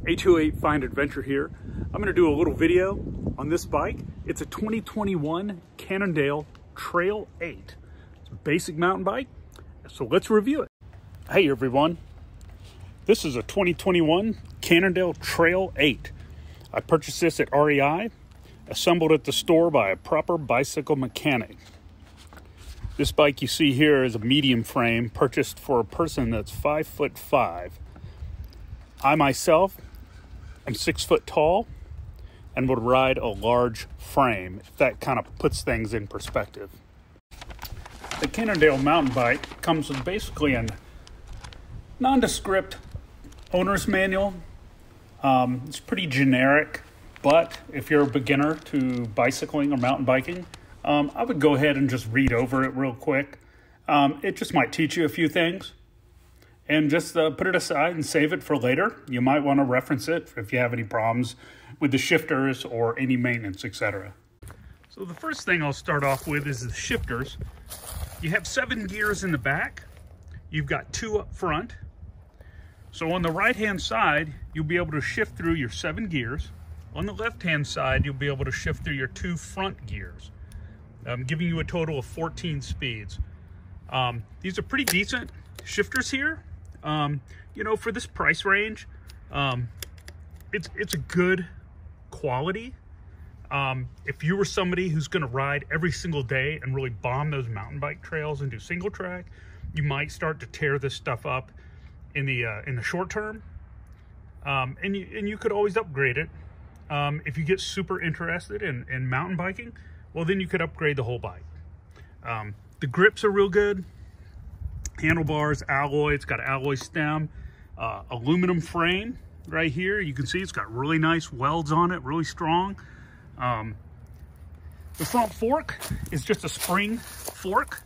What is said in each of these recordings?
828 Find Adventure here. I'm going to do a little video on this bike. It's a 2021 Cannondale Trail 8. It's a basic mountain bike, so let's review it. Hey everyone, this is a 2021 Cannondale Trail 8. I purchased this at REI, assembled at the store by a proper bicycle mechanic. This bike you see here is a medium frame purchased for a person that's 5'5". I myself am 6 foot tall and would ride a large frame, if that kind of puts things in perspective. The Cannondale mountain bike comes with basically a nondescript owner's manual. It's pretty generic, but if you're a beginner to bicycling or mountain biking, I would go ahead and just read over it real quick. It just might teach you a few things. And just put it aside and save it for later. You might want to reference it if you have any problems with the shifters or any maintenance, etc. So the first thing I'll start off with is the shifters. You have 7 gears in the back. You've got 2 up front. So on the right-hand side, you'll be able to shift through your 7 gears. On the left-hand side, you'll be able to shift through your 2 front gears, giving you a total of 14 speeds. These are pretty decent shifters here. You know, for this price range, it's a good quality. If you were somebody who's going to ride every single day and really bomb those mountain bike trails and do single track, you might start to tear this stuff up in the short term. And you could always upgrade it. If you get super interested in mountain biking, well, then you could upgrade the whole bike. The grips are real good. Handlebars, alloy, it's got an alloy stem, aluminum frame right here. You can see it's got really nice welds on it, really strong. The front fork is just a spring fork,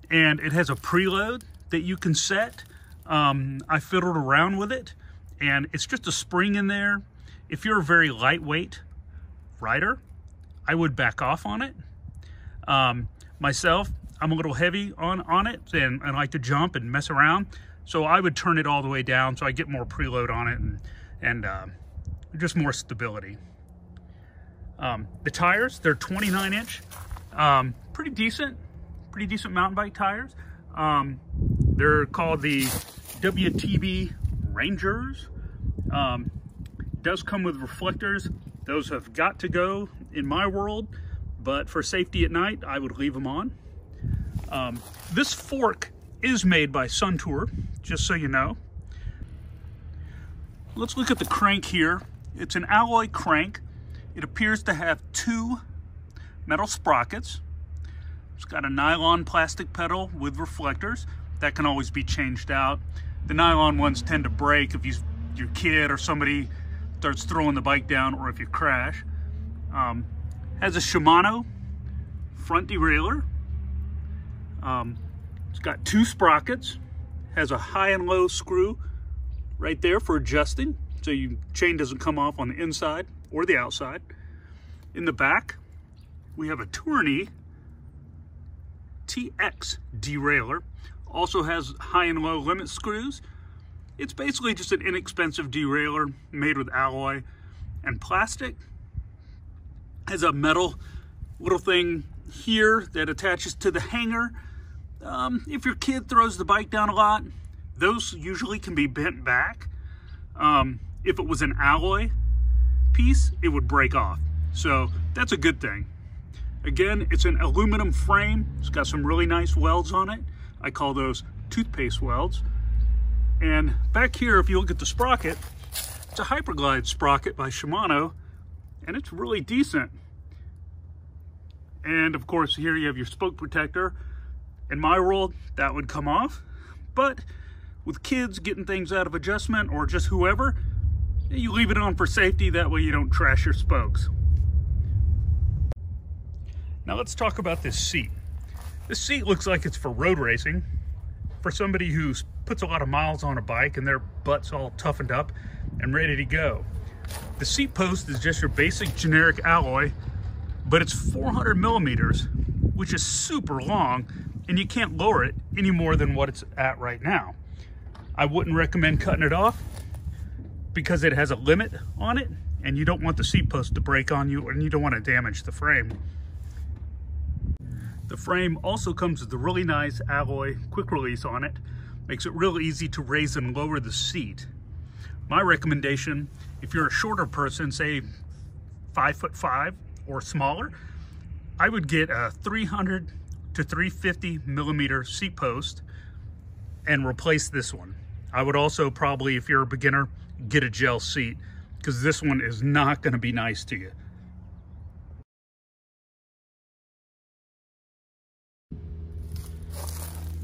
and it has a preload that you can set. I fiddled around with it, and it's just a spring in there. If you're a very lightweight rider, I would back off on it. Myself, I'm a little heavy on it, and I like to jump and mess around. So I would turn it all the way down so I get more preload on it and just more stability. The tires, they're 29-inch, pretty decent mountain bike tires. They're called the WTB Rangers. Does come with reflectors. Those have got to go in my world, but for safety at night, I would leave them on. This fork is made by Suntour, just so you know. Let's look at the crank here. It's an alloy crank. It appears to have 2 metal sprockets. It's got a nylon plastic pedal with reflectors. That can always be changed out. The nylon ones tend to break if your kid or somebody starts throwing the bike down, or if you crash. Has a Shimano front derailleur. It's got 2 sprockets, has a high and low screw right there for adjusting, so your chain doesn't come off on the inside or the outside. In the back, we have a Tourney TX derailleur. Also has high and low limit screws. It's basically just an inexpensive derailleur made with alloy and plastic. Has a metal little thing here that attaches to the hanger. If your kid throws the bike down a lot, those usually can be bent back. If it was an alloy piece, it would break off. So that's a good thing. Again, it's an aluminum frame. It's got some really nice welds on it. I call those toothpaste welds. And back here, if you look at the sprocket, it's a Hyperglide sprocket by Shimano, and it's really decent. And of course, here you have your spoke protector. In my world, that would come off, but with kids getting things out of adjustment, or just whoever, you leave it on for safety. That way you don't trash your spokes. Now let's talk about this seat. This seat looks like it's for road racing, for somebody who puts a lot of miles on a bike and their butt's all toughened up and ready to go. The seat post is just your basic generic alloy, but it's 400 millimeters, which is super long, and you can't lower it any more than what it's at right now. I wouldn't recommend cutting it off. because it has a limit on it, and you don't want the seat post to break on you, and you don't want to damage the frame. The frame also comes with a really nice alloy quick release on it. Makes it real easy to raise and lower the seat. My recommendation, if you're a shorter person, say 5'5" or smaller, I would get a 300 to 350 millimeter seat post and replace this one. I would also probably, if you're a beginner, get a gel seat, because this one is not going to be nice to you.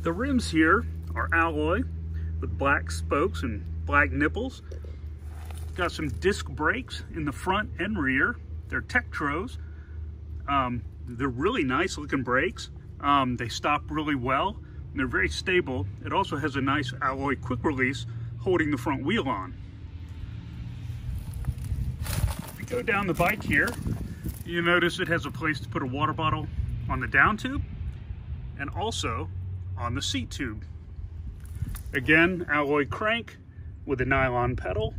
The rims here are alloy with black spokes and black nipples. Got some disc brakes in the front and rear. They're Tektros. They're really nice looking brakes. They stop really well, and they're very stable. It also has a nice alloy quick release holding the front wheel on. If you go down the bike here, you notice it has a place to put a water bottle on the down tube and also on the seat tube. Again, alloy crank with a nylon pedal.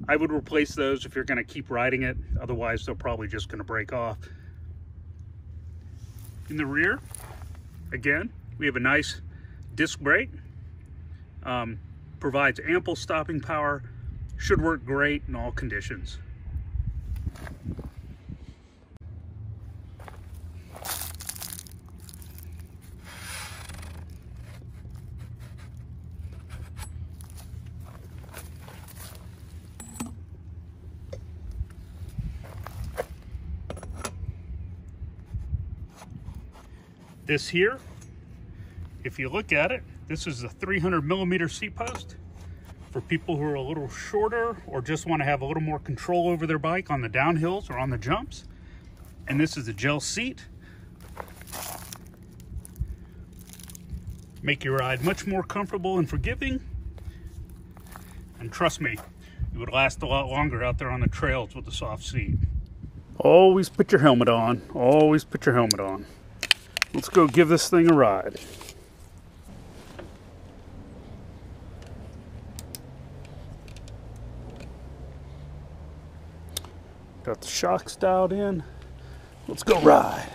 I would replace those if you're going to keep riding it, otherwise they're probably just going to break off. In the rear, again, we have a nice disc brake. Provides ample stopping power, should work great in all conditions. This here, if you look at it, this is a 300 millimeter seat post for people who are a little shorter or just want to have a little more control over their bike on the downhills or on the jumps. And this is a gel seat. Make your ride much more comfortable and forgiving. And trust me, it would last a lot longer out there on the trails with a soft seat. Always put your helmet on. Always put your helmet on. Let's go give this thing a ride. Got the shocks dialed in. Let's go ride.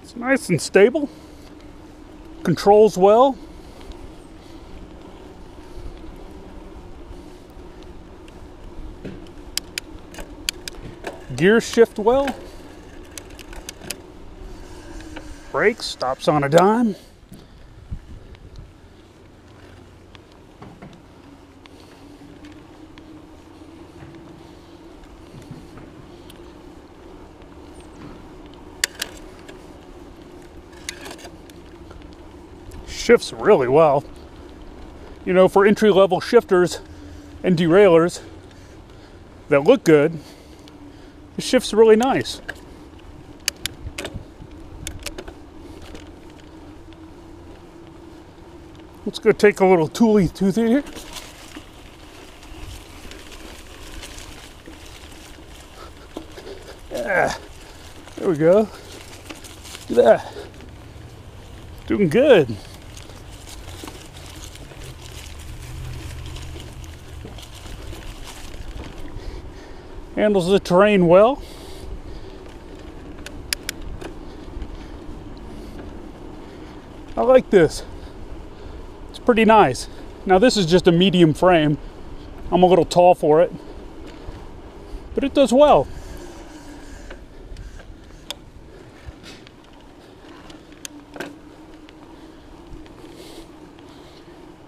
It's nice and stable. Controls well. Gears shift well. Brakes, stops on a dime. Shifts really well. You know, for entry-level shifters and derailleurs that look good, it shifts really nice. Let's go take a little tooly toothy here. Yeah, there we go. Look at that. Doing good. Handles the terrain well. I like this. It's pretty nice. Now this is just a medium frame. I'm a little tall for it, but it does well.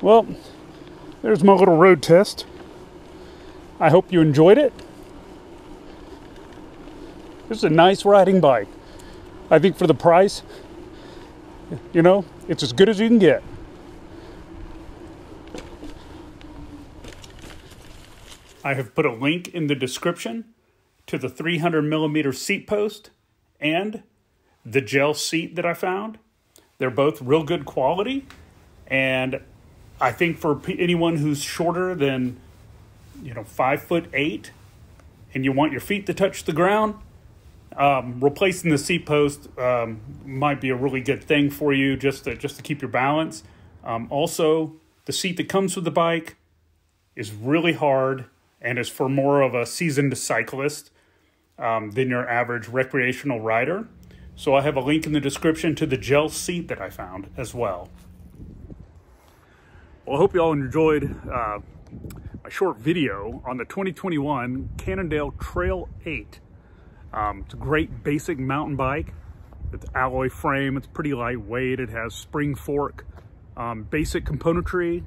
Well, there's my little road test. I hope you enjoyed it. This is a nice riding bike. I think for the price, you know, it's as good as you can get. I have put a link in the description to the 300 millimeter seat post and the gel seat that I found. They're both real good quality, and I think for anyone who's shorter than, 5'8", and you want your feet to touch the ground, Replacing the seat post might be a really good thing for you just to keep your balance. Also, the seat that comes with the bike is really hard and is for more of a seasoned cyclist than your average recreational rider. So I have a link in the description to the gel seat that I found as well. Well, I hope you all enjoyed my short video on the 2021 Cannondale Trail 8. It's a great basic mountain bike. It's alloy frame, it's pretty lightweight, it has spring fork, basic componentry.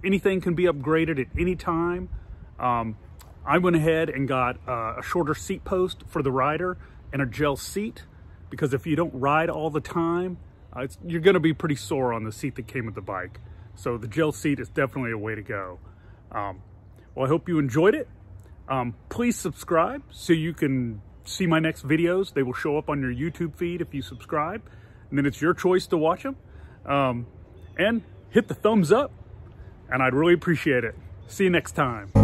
Anything can be upgraded at any time. I went ahead and got a shorter seat post for the rider and a gel seat, because if you don't ride all the time, you're gonna be pretty sore on the seat that came with the bike. So the gel seat is definitely a way to go. Well, I hope you enjoyed it. Please subscribe so you can see my next videos. They will show up on your YouTube feed if you subscribe, and then it's your choice to watch them. And hit the thumbs up, and I'd really appreciate it. See you next time.